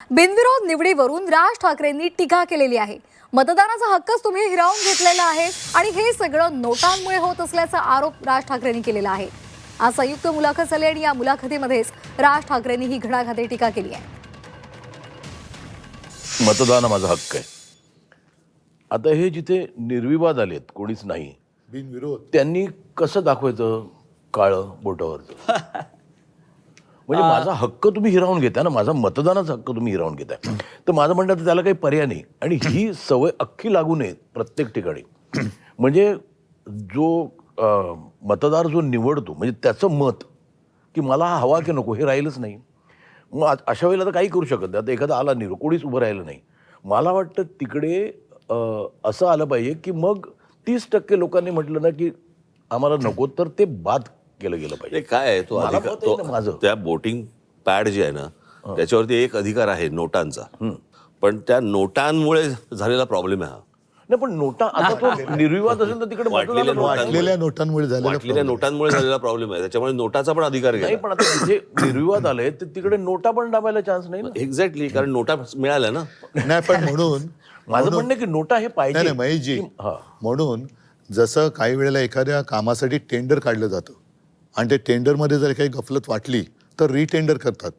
बिनविरोध निवडीवरून राज ठाकरेंनी टीका केलेली आहे। मतदानाचा हक्कच तुम्ही हिरावून घेतलेला आहे आणि हे सगळं नोटांमुळे होत असल्याचा आरोप राज ठाकरेंनी केलेला आहे। आज संयुक्त मुलाखत झाली आणि या मुलाखतीमध्येच राज ठाकरेंनी ही घडाघाती टीका केली आहे। मतदान माझा हक्क आहे। आता हे जिथे निर्विवाद आलेत, कोणीच नाही, बिनविरोध, त्यांनी कसं दाखवायचं काळं बोटावरचं? म्हणजे माझा हक्क तुम्ही हिरावून घेताय ना, माझा मतदानाचा हक्क तुम्ही हिरावून घेताय। तर माझं म्हणणं तर त्याला काही पर्याय नाही आणि ही सवय अख्खी लागू नये प्रत्येक ठिकाणी। म्हणजे जो मतदार जो निवडतो म्हणजे त्याचं मत की मला हा हवा की नको हे राहिलंच नाही। मग अशा वेळेला तर काही करू शकत नाही। आता एखादा आला निरो, कोणीच उभं राहिलं नाही, मला वाटतं तिकडे असं आलं पाहिजे की मग 30% लोकांनी म्हटलं ना की आम्हाला नको, तर ते बाद केलं गेलं पाहिजे। काय आहे तो मला अधिकार, मत आहे ना माझं। त्या वोटिंग पॅड जे आहे ना त्याच्यावरती एक अधिकार आहे नोटांचा, पण त्या नोटांमुळे झालेला प्रॉब्लेम आहे हा। नाही पण नोटा आता तो निर्विवाद असेल तर तिकडे वाटलेल्या वाटलेल्या नोटांमुळे झालेला वाटलेल्या नोटांमुळे झालेला प्रॉब्लेम आहे, त्याच्यामुळे नोटाचा पण अधिकार नाही। घ्या। पण आता तिथे निर्विवाद आले तर तिकडे नोटा पण दाबायला चान्स नाही ना। एक्झॅक्टली, कारण नोटा मिळाल्या ना। नाही, पण म्हणून माझं म्हणणं आहे की नोटा हे नाही पाहिजे। नाही महेशजी, हा. म्हणून जसं काही वेळेला एखाद्या कामासाठी टेंडर काढलं जातं आणि ते टेंडरमध्ये जर काही गफलत वाटली तर रिटेंडर करतात।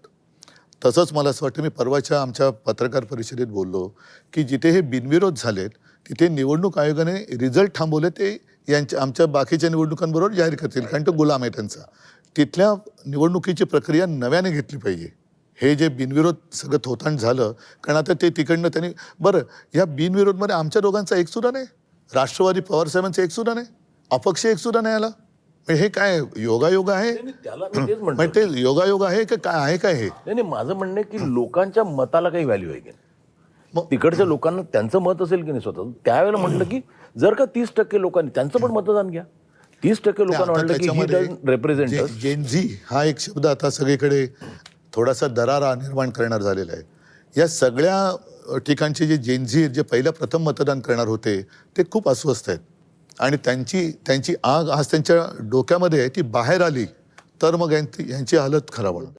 तसंच मला असं वाटतं, मी परवाच्या आमच्या पत्रकार परिषदेत बोललो की जिथे हे बिनविरोध झालेत तिथे निवडणूक आयोगाने रिझल्ट थांबवले, ते यांच्या आमच्या बाकीच्या निवडणुकांबरोबर जाहीर करतील, कारण तो गुलाम आहे त्यांचा। तिथल्या निवडणुकीची प्रक्रिया नव्याने घेतली पाहिजे। हे जे बिनविरोध सगळं थोतांड झालं, कारण आता ते तिकडनं त्यांनी बरं, या बिनविरोधमध्ये आमच्या दोघांचा एकसुद्धा नाही, राष्ट्रवादी पवारसाहेबांचा एकसुद्धा नाही, अपक्ष एकसुद्धा नाही आला। हे काय योगायोग आहे? त्याला मी तेच म्हणतो, म्हणजे ते योगायोग आहे का काय आहे? काय हे नाही माझं म्हणणं आहे की लोकांच्या मताला काही व्हॅल्यू आहे की नाही? मग तिकडच्या लोकांना त्यांचं मत असेल की नाही स्वतः, त्यावेळेला म्हटलं की जर का 30% लोकांनी त्यांचं पण मतदान घ्या। 30% लोकांना वाटलं की he doesn't represent us. Gen Z हा एक शब्द आता सगळीकडे थोडासा दरारा निर्माण करणार झालेला आहे। या सगळ्या ठिकाणचे जे जेनझी जे पहिल्या प्रथम मतदान करणार होते ते खूप अस्वस्थ आहेत आणि त्यांची आग आज त्यांच्या डोक्यामध्ये आहे, ती बाहेर आली तर मग यांची हालत खराब होणार।